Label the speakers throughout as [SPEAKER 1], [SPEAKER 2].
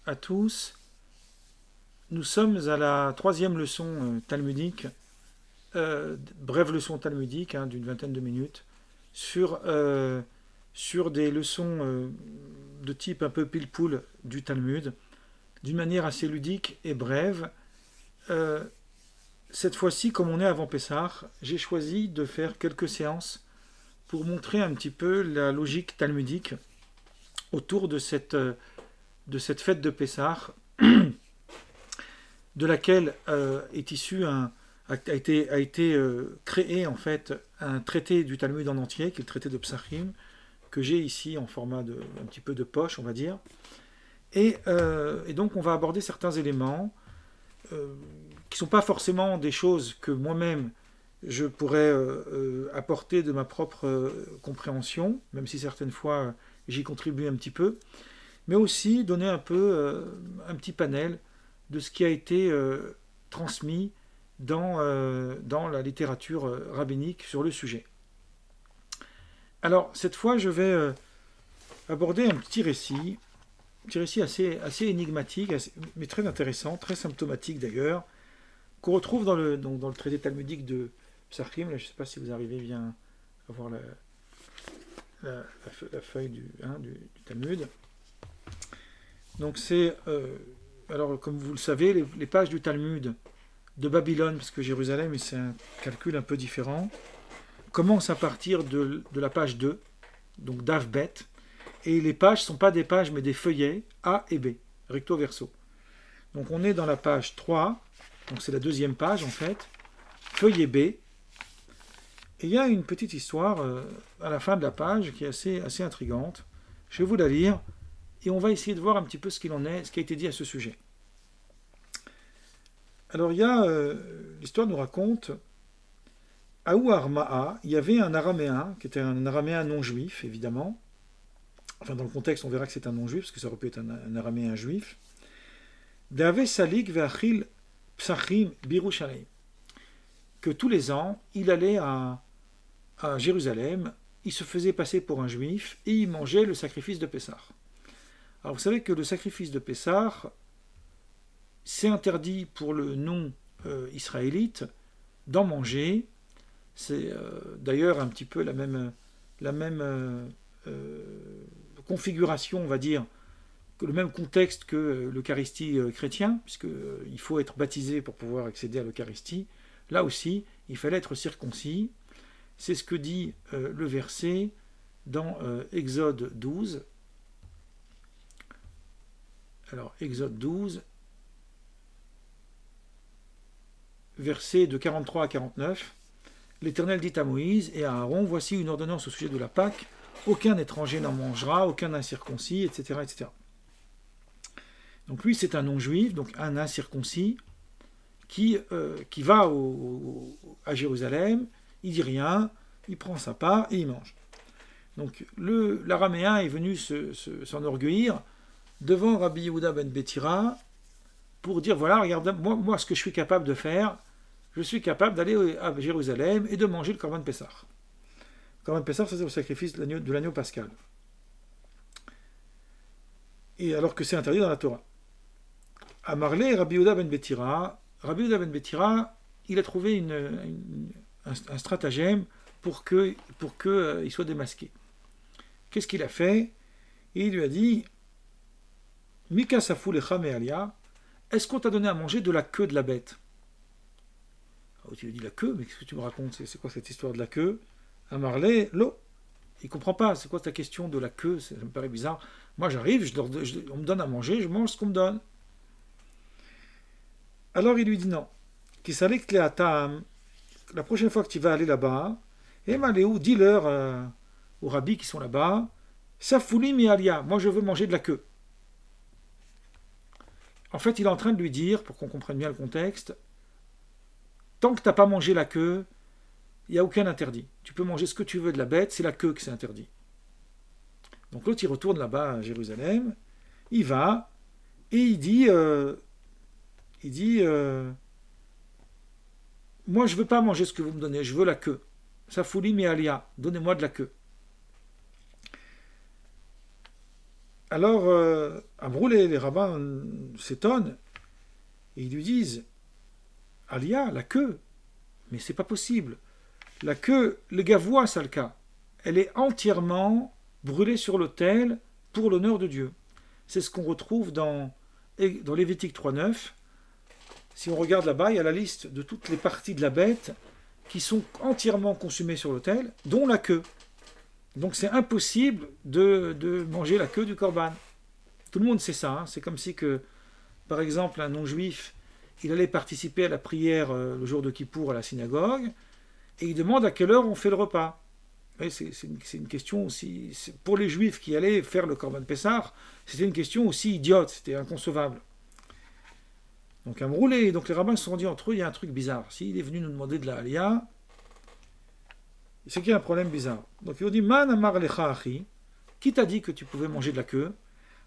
[SPEAKER 1] à tous. Nous sommes à la troisième leçon talmudique, brève leçon talmudique d'une vingtaine de minutes, sur des leçons de type un peu pile-poule du Talmud, d'une manière assez ludique et brève. Euh, cette fois-ci, comme on est avant Pessah, j'ai choisi de faire quelques séances pour montrer un petit peu la logique talmudique autour de cette fête de Pessah, de laquelle est issu a été créé en fait un traité du Talmud en entier, qui est le traité de Psachim, que j'ai ici en format de un petit peu de poche, on va dire. Et donc on va aborder certains éléments qui ne sont pas forcément des choses que moi-même je pourrais apporter de ma propre compréhension, même si certaines fois j'y contribue un petit peu, mais aussi donner un peu un petit panel de ce qui a été transmis dans la littérature rabbinique sur le sujet. Alors, cette fois, je vais aborder un petit récit assez énigmatique, mais très intéressant, très symptomatique d'ailleurs, qu'on retrouve dans le traité talmudique de Psachim. Là, je ne sais pas si vous arrivez bien à voir la feuille du Talmud. Donc c'est, alors comme vous le savez, les pages du Talmud de Babylone, parce que Jérusalem, c'est un calcul un peu différent, commencent à partir de la page 2, donc d'Av Bet, et les pages ne sont pas des pages, mais des feuillets A et B, recto verso. Donc on est dans la page 3, donc c'est la deuxième page en fait, feuillet B, et il y a une petite histoire à la fin de la page qui est assez intrigante. Je vais vous la lire, et on va essayer de voir un petit peu ce qu'il en est, ce qui a été dit à ce sujet. Alors l'histoire nous raconte, à Ouarma'a, il y avait un araméen, qui était un araméen non juif, évidemment. Enfin, dans le contexte, on verra que c'est un non juif, parce que ça aurait pu être un araméen juif. D'Ave Salik Ve'achil Psachim Birushalayim. Que tous les ans, il allait à Jérusalem, il se faisait passer pour un juif, et il mangeait le sacrifice de Pessah. Alors vous savez que le sacrifice de Pessah, c'est interdit pour le non-israélite d'en manger. C'est d'ailleurs un petit peu la même configuration, on va dire, que le même contexte que l'Eucharistie chrétien, puisqu'il faut être baptisé pour pouvoir accéder à l'Eucharistie. Là aussi, il fallait être circoncis. C'est ce que dit le verset dans Exode 12. Alors, Exode 12, versets de 43 à 49. L'Éternel dit à Moïse et à Aaron, voici une ordonnance au sujet de la Pâque, aucun étranger n'en mangera, aucun incirconcis, etc., etc. Donc lui, c'est un non-juif, donc un incirconcis, qui va à Jérusalem, il dit rien, il prend sa part et il mange. Donc l'araméen est venu s'enorgueillir devant Rabbi Yehuda ben Betira pour dire, voilà, regarde, moi ce que je suis capable de faire, je suis capable d'aller à Jérusalem et de manger le Korban Pessah. Le Korban Pessah, c'est le sacrifice de l'agneau pascal. Et alors que c'est interdit dans la Torah. À Marley, Rabbi Yehuda ben Betira, il a trouvé un stratagème pour qu'il soit démasqué. Qu'est-ce qu'il a fait? Et il lui a dit, Mika Safou lecha me'alia, est-ce qu'on t'a donné à manger de la queue de la bête? Alors, tu lui dis la queue, mais qu'est-ce que tu me racontes? C'est quoi cette histoire de la queue? À Marley, l'eau. Il ne comprend pas, c'est quoi ta question de la queue? Ça me paraît bizarre. Moi j'arrive, on me donne à manger, je mange ce qu'on me donne. Alors il lui dit non. La prochaine fois que tu vas aller là-bas, et Maléou, dis-leur aux rabbis qui sont là-bas, Safouli mi alia, moi je veux manger de la queue. En fait, il est en train de lui dire, pour qu'on comprenne bien le contexte, tant que tu n'as pas mangé la queue, il n'y a aucun interdit. Tu peux manger ce que tu veux de la bête, c'est la queue que c'est interdit. Donc l'autre, il retourne là-bas à Jérusalem, il va, et il dit, moi je ne veux pas manger ce que vous me donnez, je veux la queue. Safouli mi alia, donnez-moi de la queue. Alors, Amrou, les rabbins s'étonnent et ils lui disent Alia, la queue, mais c'est pas possible. La queue, le gars voit ça le cas. Elle est entièrement brûlée sur l'autel pour l'honneur de Dieu. C'est ce qu'on retrouve dans Lévitique 3.9. Si on regarde là-bas, il y a la liste de toutes les parties de la bête qui sont entièrement consumées sur l'autel, dont la queue. Donc c'est impossible de manger la queue du corban. Tout le monde sait ça. Hein. C'est comme si que, par exemple, un non-juif, il allait participer à la prière le jour de Kippour à la synagogue, et il demande à quelle heure on fait le repas. C'est une question aussi... Pour les juifs qui allaient faire le corban Pessah, c'était une question aussi idiote, c'était inconcevable. Donc donc les rabbins se sont dit entre eux, il y a un truc bizarre. S'il est venu nous demander de la Aliyah, c'est qu'il y a un problème bizarre. Donc ils ont dit, Man amar lecha achi, qui t'a dit que tu pouvais manger de la queue?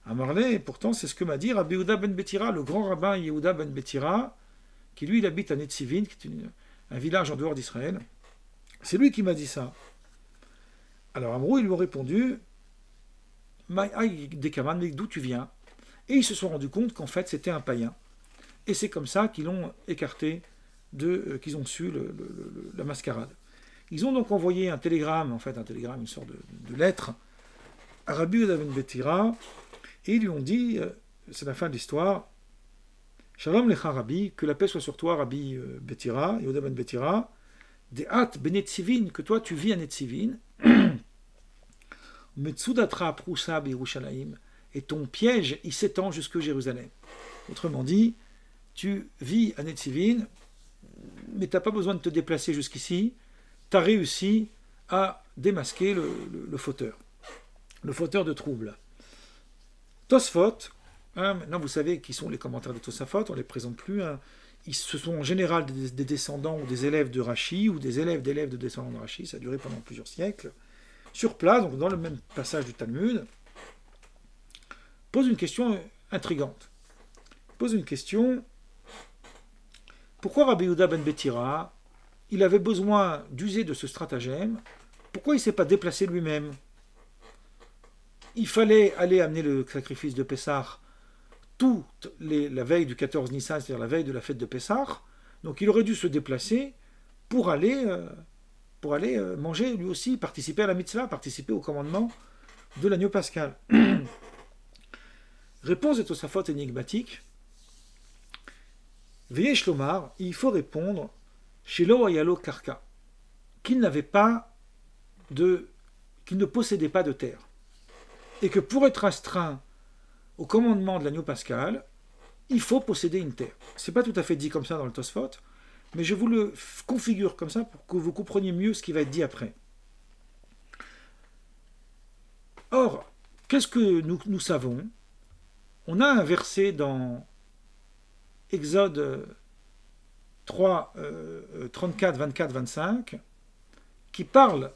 [SPEAKER 1] Amarle, et pourtant c'est ce que m'a dit Rabbi Yehuda ben Betira, le grand rabbin Yehuda ben Betira, qui lui il habite à Netzivin, qui est un village en dehors d'Israël. C'est lui qui m'a dit ça. Alors Amrou, ils lui ont répondu, Dekaman, mais d'où tu viens? Et ils se sont rendus compte qu'en fait c'était un païen. Et c'est comme ça qu'ils l'ont écarté, qu'ils ont su la mascarade. Ils ont donc envoyé un télégramme, une sorte de lettre, à Rabbi Yehuda ben Betira, et ils lui ont dit, c'est la fin de l'histoire, Shalom lecha Rabbi, que la paix soit sur toi, Rabbi Betira, Yehuda ben Betira, De'at benetzivin, que toi tu vis à Netzivin, Metsudatra prousa b'Yerushalayim, et ton piège, il s'étend jusque Jérusalem. Autrement dit, tu vis à Netzivin, mais tu n'as pas besoin de te déplacer jusqu'ici, tu as réussi à démasquer le fauteur de troubles. Tosfot, maintenant vous savez qui sont les commentaires de Tosafot, on ne les présente plus, ce sont en général des descendants ou des élèves de Rashi, ou des élèves d'élèves de descendants de Rashi, ça a duré pendant plusieurs siècles, sur place, donc dans le même passage du Talmud, pose une question intrigante. Pose une question, pourquoi Rabbi Yehuda ben Betira, il avait besoin d'user de ce stratagème, pourquoi il ne s'est pas déplacé lui-même? Il fallait aller amener le sacrifice de Pessah la veille du 14 Nissan, c'est-à-dire la veille de la fête de Pessah, donc il aurait dû se déplacer pour aller manger lui aussi, participer à la mitzvah, participer au commandement de l'agneau pascal. Réponse de Tosafot énigmatique. Veyesh Lomar, il faut répondre Shelo Ayalo Karka, qu'il ne possédait pas de terre, et que pour être astreint au commandement de l'agneau pascal, il faut posséder une terre. C'est pas tout à fait dit comme ça dans le Tosfot, mais je vous le configure comme ça pour que vous compreniez mieux ce qui va être dit après. Or, qu'est-ce que nous savons? On a un verset dans Exode 3, 34, 24, 25, qui parle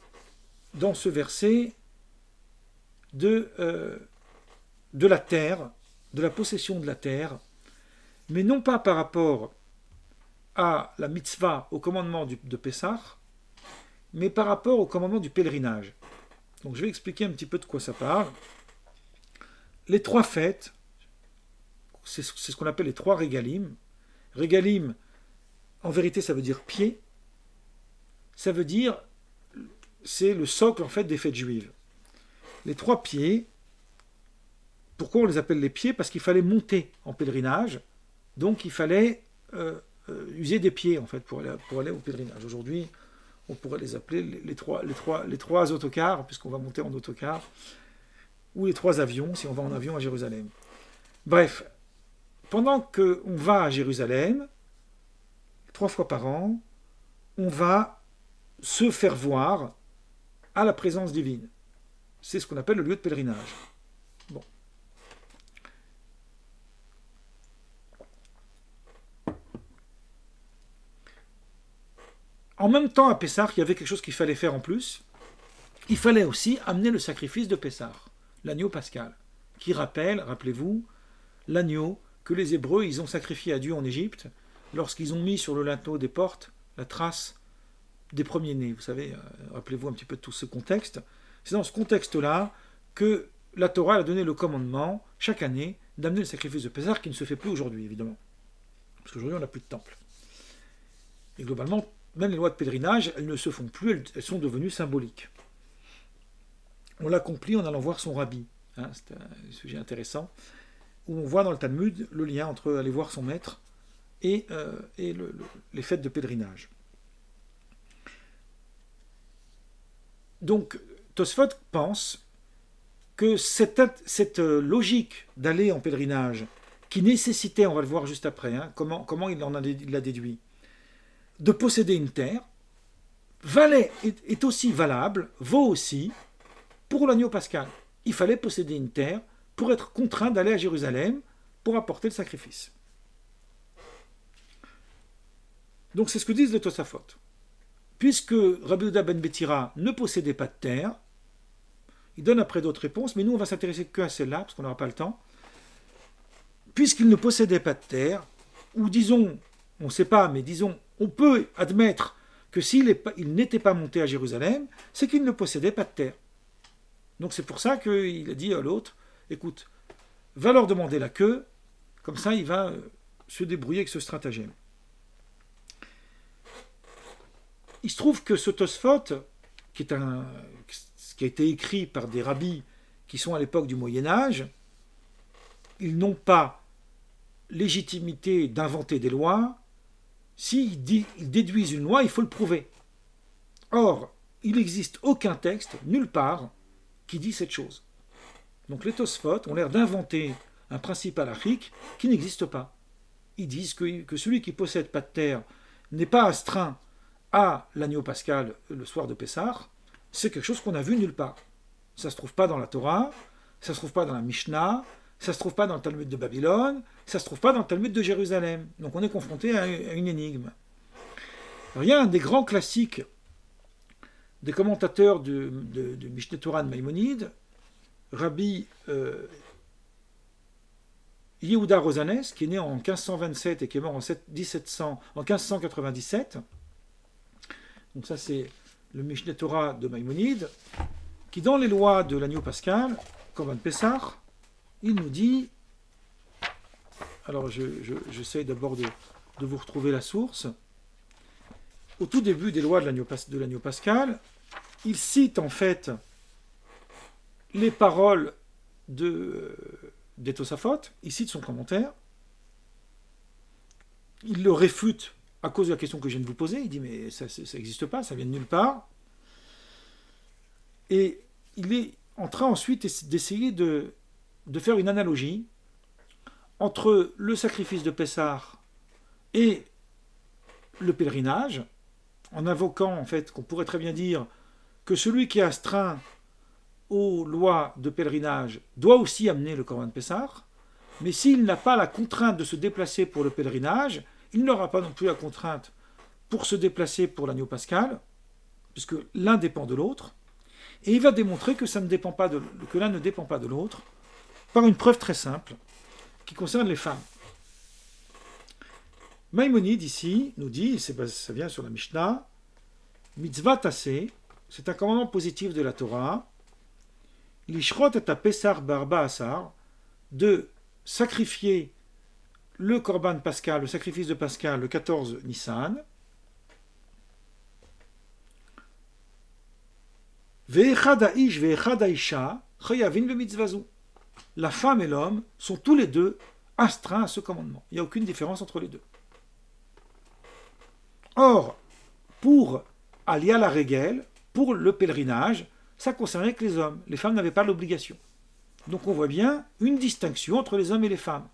[SPEAKER 1] dans ce verset de la terre, de la possession de la terre, mais non pas par rapport à la mitzvah, au commandement de Pessah, mais par rapport au commandement du pèlerinage. Donc je vais expliquer un petit peu de quoi ça parle. Les trois fêtes, c'est ce qu'on appelle les trois régalim. Régalim, en vérité, ça veut dire pied. Ça veut dire, c'est le socle en fait des fêtes juives. Les trois pieds, pourquoi on les appelle les pieds? Parce qu'il fallait monter en pèlerinage, donc il fallait user des pieds en fait pour aller au pèlerinage. Aujourd'hui, on pourrait les appeler les trois autocars, puisqu'on va monter en autocar, ou les trois avions, si on va en avion à Jérusalem. Bref, pendant qu'on va à Jérusalem, 3 fois par an, on va se faire voir à la présence divine. C'est ce qu'on appelle le lieu de pèlerinage. Bon. En même temps, à Pessah, il y avait quelque chose qu'il fallait faire en plus. Il fallait aussi amener le sacrifice de Pessah, l'agneau pascal, qui rappelez-vous, l'agneau que les Hébreux ils ont sacrifié à Dieu en Égypte lorsqu'ils ont mis sur le linteau des portes la trace des premiers-nés. Vous savez, rappelez-vous un petit peu de tout ce contexte. C'est dans ce contexte-là que la Torah a donné le commandement, chaque année, d'amener le sacrifice de Pessah, qui ne se fait plus aujourd'hui, évidemment. Parce qu'aujourd'hui, on n'a plus de temple. Et globalement, même les lois de pèlerinage, elles ne se font plus, elles sont devenues symboliques. On l'accomplit en allant voir son rabbi. Hein, c'est un sujet intéressant, où on voit dans le Talmud le lien entre aller voir son maître et les fêtes de pèlerinage. Donc, Tosfot pense que cette logique d'aller en pèlerinage, qui nécessitait, on va le voir juste après, hein, comment il l'a déduit, de posséder une terre, est aussi valable, vaut aussi pour l'agneau pascal. Il fallait posséder une terre pour être contraint d'aller à Jérusalem pour apporter le sacrifice. Donc c'est ce que disent les Tosafot. Puisque Rabbi Yehuda ben Betira ne possédait pas de terre, il donne après d'autres réponses, mais nous on va s'intéresser qu'à celle-là, parce qu'on n'aura pas le temps. Puisqu'il ne possédait pas de terre, ou disons, on ne sait pas, mais disons, on peut admettre que s'il n'était pas monté à Jérusalem, c'est qu'il ne possédait pas de terre. Donc c'est pour ça qu'il a dit à l'autre, écoute, va leur demander la queue, comme ça il va se débrouiller avec ce stratagème. Il se trouve que ce Tosfot, qui a été écrit par des rabbis qui sont à l'époque du Moyen-Âge, ils n'ont pas légitimité d'inventer des lois. S'ils déduisent une loi, il faut le prouver. Or, il n'existe aucun texte, nulle part, qui dit cette chose. Donc les Tosfot ont l'air d'inventer un principe halachique qui n'existe pas. Ils disent que celui qui possède pas de terre n'est pas astreint à l'agneau pascal le soir de Pessah. C'est quelque chose qu'on a vu nulle part. Ça ne se trouve pas dans la Torah, ça ne se trouve pas dans la Mishnah, ça ne se trouve pas dans le Talmud de Babylone, ça ne se trouve pas dans le Talmud de Jérusalem. Donc on est confronté à une énigme. Alors, il y a un des grands classiques des commentateurs de Mishneh Torah de Maïmonide, Rabbi Yehuda Rosanes, qui est né en 1527 et qui est mort en 1597. Donc ça c'est le Mishneh Torah de Maïmonide, qui dans les lois de l'agneau pascal, Korban Pessah, il nous dit, alors j'essaie d'abord de vous retrouver la source, au tout début des lois de l'agneau pascal, il cite en fait les paroles des Tosafot, il cite son commentaire, il le réfute à cause de la question que je viens de vous poser, il dit mais ça n'existe pas, ça vient de nulle part, et il est en train ensuite d'essayer de faire une analogie entre le sacrifice de Pessah et le pèlerinage, en invoquant en fait qu'on pourrait très bien dire que celui qui est astreint aux lois de pèlerinage doit aussi amener le Korban Pessah, mais s'il n'a pas la contrainte de se déplacer pour le pèlerinage, il n'aura pas non plus la contrainte pour se déplacer pour l'agneau pascal, puisque l'un dépend de l'autre, et il va démontrer que que l'un ne dépend pas de l'autre, par une preuve très simple, qui concerne les femmes. Maïmonide, ici, nous dit, ça vient sur la Mishnah, Mitzvah Tassé, c'est un commandement positif de la Torah, Lishrot et Pessar Barba Asar, de sacrifier le Korban Pascal, le sacrifice de Pascal, le 14 Nissan, Ve'echad ha'ish ve'echad ha'isha chayavin b'mitzvazu. La femme et l'homme sont tous les deux astreints à ce commandement. Il n'y a aucune différence entre les deux. Or, pour Aliyah la Regel, pour le pèlerinage, ça concernait que les hommes. Les femmes n'avaient pas l'obligation. Donc on voit bien une distinction entre les hommes et les femmes.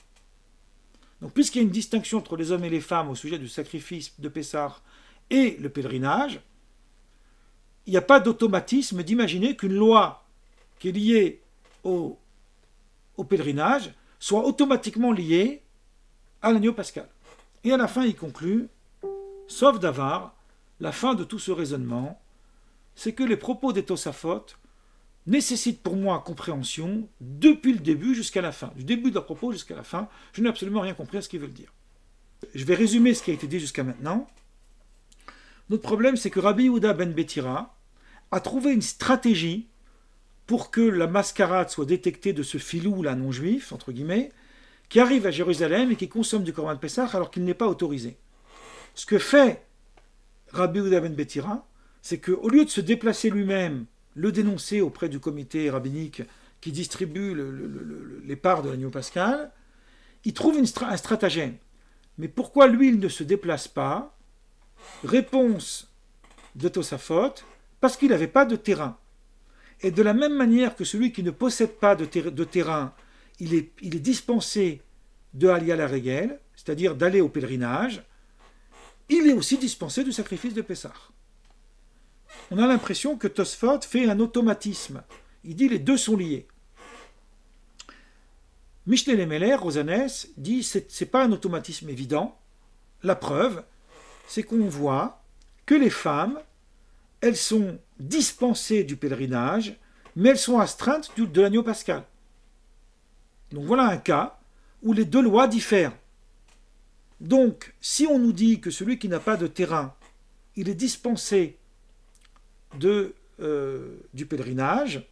[SPEAKER 1] Donc puisqu'il y a une distinction entre les hommes et les femmes au sujet du sacrifice de Pessah et le pèlerinage, il n'y a pas d'automatisme d'imaginer qu'une loi qui est liée au pèlerinage soit automatiquement liée à l'agneau pascal. Et à la fin, il conclut, sauf d'avar, la fin de tout ce raisonnement, c'est que les propos des Tosafot nécessitent pour moi compréhension depuis le début jusqu'à la fin. Du début de leur propos jusqu'à la fin, je n'ai absolument rien compris à ce qu'ils veulent dire. Je vais résumer ce qui a été dit jusqu'à maintenant. Notre problème, c'est que Rabbi Yehuda ben Betira a trouvé une stratégie pour que la mascarade soit détectée de ce filou, là, non-juif, entre guillemets, qui arrive à Jérusalem et qui consomme du Corban de Pessah alors qu'il n'est pas autorisé. Ce que fait Rabbi Yehuda ben Betira, c'est qu'au lieu de se déplacer lui-même, le dénoncer auprès du comité rabbinique qui distribue les parts de l'agneau pascal, il trouve un stratagème. Mais pourquoi lui, il ne se déplace pas? Réponse de Tosafot, parce qu'il n'avait pas de terrain. Et de la même manière que celui qui ne possède pas de terrain, il est dispensé de Aliyah la Regel, c'est-à-dire d'aller au pèlerinage, il est aussi dispensé du sacrifice de Pessah. On a l'impression que Tosfot fait un automatisme. Il dit les deux sont liés. Mishneh Lemeler, Rosanes, dit c'est pas un automatisme évident. La preuve, c'est qu'on voit que les femmes, elles sont dispensées du pèlerinage, mais elles sont astreintes de l'agneau pascal. Donc voilà un cas où les deux lois diffèrent. Donc, si on nous dit que celui qui n'a pas de terrain, il est dispensé du pèlerinage,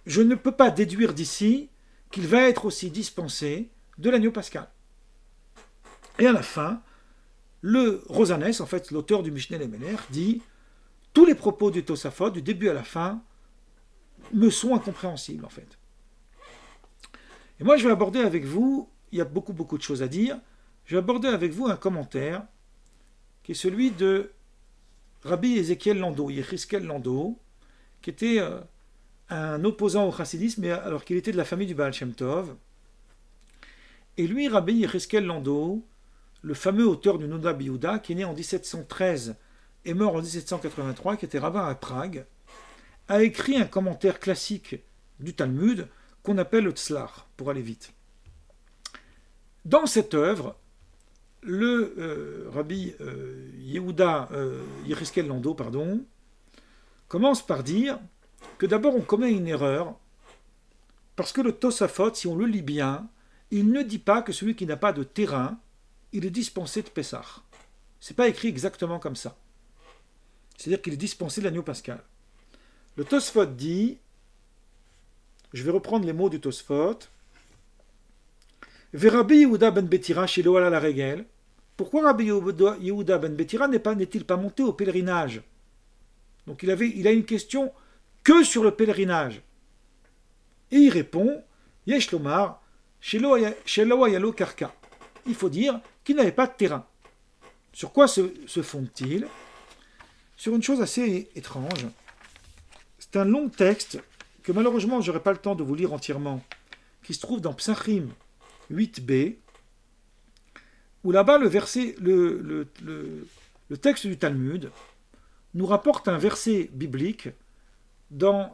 [SPEAKER 1] je ne peux pas déduire d'ici qu'il va être aussi dispensé de l'agneau pascal. Et à la fin, le Rosanes, en fait l'auteur du Mishneh Lemeler, dit « Tous les propos du Tosafot, du début à la fin, me sont incompréhensibles en fait. » Et moi je vais aborder avec vous, il y a beaucoup de choses à dire, je vais aborder avec vous un commentaire qui est celui de Rabbi Ézéchiel Landau, Yechizkel Landau, qui était un opposant au chassidisme, alors qu'il était de la famille du Baal Shem Tov. Et lui, Rabbi Yechizkel Landau, le fameux auteur du Noda B'Yehuda, qui est né en 1713 et mort en 1783, qui était rabbin à Prague, a écrit un commentaire classique du Talmud qu'on appelle le Tzlach, pour aller vite. Dans cette œuvre, le Rabbi Yechizkel Landau commence par dire que d'abord on commet une erreur, parce que le Tosafot, si on le lit bien, il ne dit pas que celui qui n'a pas de terrain, il est dispensé de Pessah. Ce n'est pas écrit exactement comme ça. C'est-à-dire qu'il est dispensé de l'agneau pascal. Le Tosfot dit, je vais reprendre les mots du Tosfot, Rabbi Yehuda ben Betira shelo ala la regel. Pourquoi Rabbi Yehuda ben Betira n'est-il pas monté au pèlerinage? Donc il a une question que sur le pèlerinage. Et il répond, Yesh lomar shelo ayalo karka. Il faut dire qu'il n'avait pas de terrain. Sur quoi se fonde-t-il? Sur une chose assez étrange. C'est un long texte que malheureusement je n'aurai pas le temps de vous lire entièrement, qui se trouve dans Psachim 8b, où là-bas le texte du Talmud nous rapporte un verset biblique dans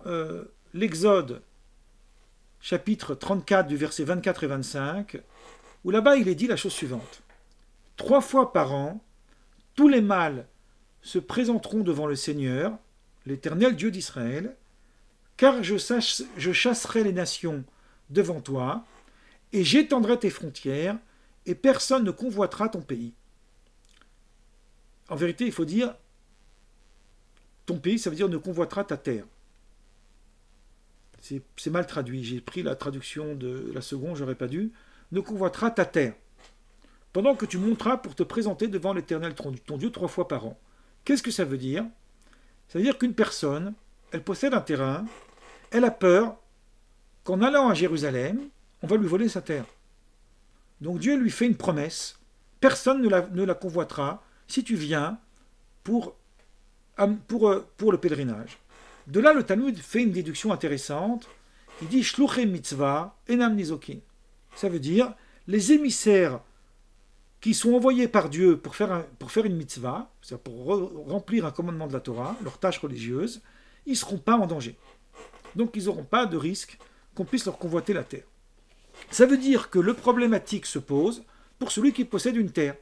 [SPEAKER 1] l'Exode chapitre 34 du verset 24 et 25, où là-bas il est dit la chose suivante. 3 fois par an, tous les mâles se présenteront devant le Seigneur, l'Éternel Dieu d'Israël, car je chasserai les nations devant toi, et j'étendrai tes frontières, et personne ne convoitera ton pays. En vérité, il faut dire, ton pays, ça veut dire ne convoitera ta terre. C'est mal traduit, j'ai pris la traduction de la seconde, j'aurais pas dû. Ne convoitera ta terre, pendant que tu monteras pour te présenter devant l'Éternel ton Dieu 3 fois par an. Qu'est-ce que ça veut dire? Ça veut dire qu'une personne, elle possède un terrain, elle a peur qu'en allant à Jérusalem, on va lui voler sa terre. Donc Dieu lui fait une promesse, personne ne la convoitera si tu viens pour le pèlerinage. De là, le Talmud fait une déduction intéressante. Il dit « Shluchei mitzvah enam nizokin ». Ça veut dire, les émissaires qui sont envoyés par Dieu pour faire une mitzvah, c'est-à-dire pour remplir un commandement de la Torah, leur tâche religieuse, ils ne seront pas en danger. Donc ils n'auront pas de risque qu'on puisse leur convoiter la terre. Ça veut dire que le problématique se pose pour celui qui possède une terre.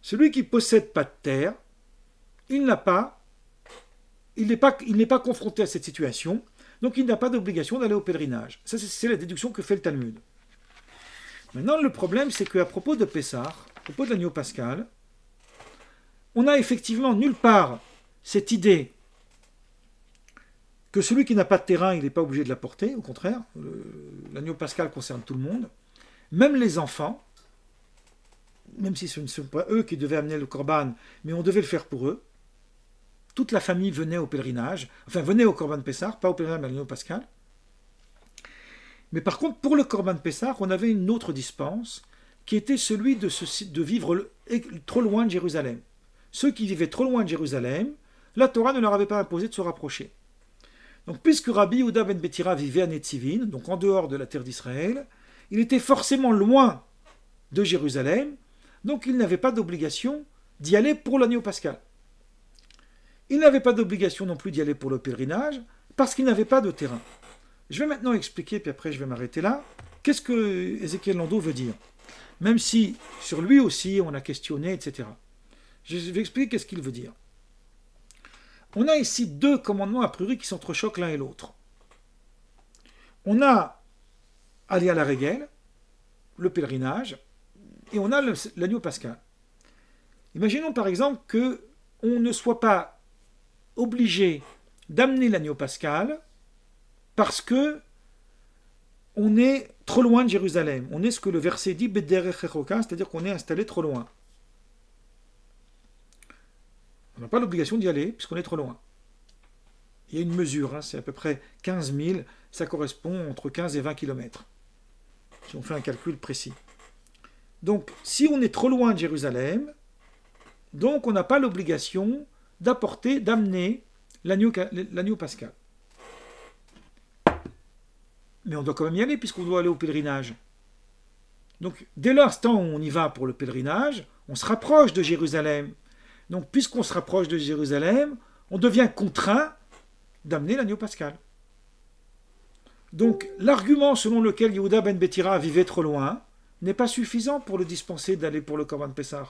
[SPEAKER 1] Celui qui ne possède pas de terre, il n'est pas confronté à cette situation, donc il n'a pas d'obligation d'aller au pèlerinage. Ça, c'est la déduction que fait le Talmud. Maintenant, le problème, c'est qu'à propos de Pessah, à propos de l'agneau pascal, on n'a effectivement nulle part cette idée que celui qui n'a pas de terrain, il n'est pas obligé de la porter, au contraire, l'agneau pascal concerne tout le monde, même les enfants, même si ce ne sont pas eux qui devaient amener le corban, mais on devait le faire pour eux. Toute la famille venait au pèlerinage, enfin venait au corban Pessah, pas au pèlerinage mais à l'agneau pascal. Mais par contre, pour le corban Pessah, on avait une autre dispense, qui était celui de vivre trop loin de Jérusalem. Ceux qui vivaient trop loin de Jérusalem, la Torah ne leur avait pas imposé de se rapprocher. Donc, puisque Rabbi Yehuda ben Betira vivait à Netzivin, donc en dehors de la terre d'Israël, il était forcément loin de Jérusalem, donc il n'avait pas d'obligation d'y aller pour l'agneau pascal. Il n'avait pas d'obligation non plus d'y aller pour le pèlerinage, parce qu'il n'avait pas de terrain. Je vais maintenant expliquer, puis après je vais m'arrêter là, qu'est-ce que Ézéchiel Landau veut dire. Même si sur lui aussi on a questionné, etc. Je vais expliquer qu'est-ce qu'il veut dire. On a ici deux commandements a priori qui s'entrechoquent l'un et l'autre. On a aller à la régel, le pèlerinage, et on a l'agneau pascal. Imaginons par exemple qu'on ne soit pas obligé d'amener l'agneau pascal parce que on est trop loin de Jérusalem. On est ce que le verset dit, c'est-à-dire qu'on est installé trop loin. On n'a pas l'obligation d'y aller, puisqu'on est trop loin. Il y a une mesure, c'est à peu près 15 000, ça correspond entre 15 et 20 km, si on fait un calcul précis. Donc, si on est trop loin de Jérusalem, donc on n'a pas l'obligation d'amener l'agneau pascal. Mais on doit quand même y aller, puisqu'on doit aller au pèlerinage. Donc, dès l'instant où on y va pour le pèlerinage, on se rapproche de Jérusalem. Donc, puisqu'on se rapproche de Jérusalem, on devient contraint d'amener l'agneau pascal. Donc, l'argument selon lequel Yehuda ben Betira vivait trop loin n'est pas suffisant pour le dispenser d'aller pour le Korban Pessah.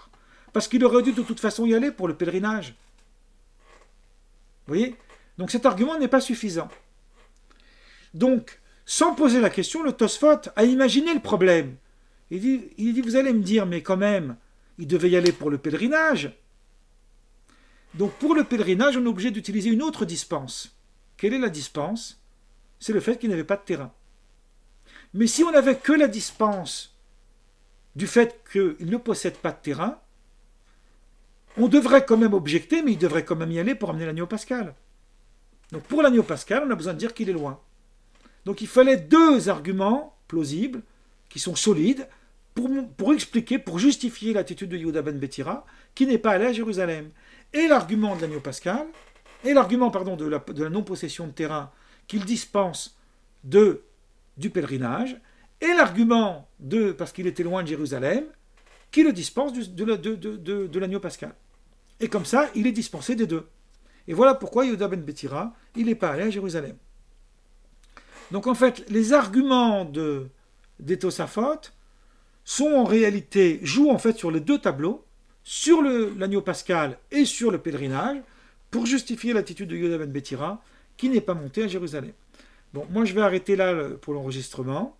[SPEAKER 1] Parce qu'il aurait dû de toute façon y aller pour le pèlerinage. Vous voyez? Donc, cet argument n'est pas suffisant. Donc, sans poser la question, le Tosfot a imaginé le problème. Il dit, vous allez me dire, mais quand même, il devait y aller pour le pèlerinage. Donc pour le pèlerinage, on est obligé d'utiliser une autre dispense. Quelle est la dispense? C'est le fait qu'il n'avait pas de terrain. Mais si on n'avait que la dispense du fait qu'il ne possède pas de terrain, on devrait quand même objecter, mais il devrait quand même y aller pour amener l'agneau pascal. Donc pour l'agneau pascal, on a besoin de dire qu'il est loin. Donc il fallait deux arguments plausibles, qui sont solides, pour expliquer, pour justifier l'attitude de Yehuda ben Betira, qui n'est pas allé à Jérusalem. Et l'argument de l'agneau pascal, et l'argument de la non-possession de terrain qu'il dispense du pèlerinage, et l'argument parce qu'il était loin de Jérusalem, qui le dispense de l'agneau pascal. Et comme ça, il est dispensé des deux. Et voilà pourquoi Yehuda ben Betira, il n'est pas allé à Jérusalem. Donc en fait, les arguments des Tosafot jouent en fait sur les deux tableaux, sur l'agneau pascal et sur le pèlerinage, pour justifier l'attitude de Yehuda ben Betira, qui n'est pas monté à Jérusalem. Bon, moi je vais arrêter là pour l'enregistrement.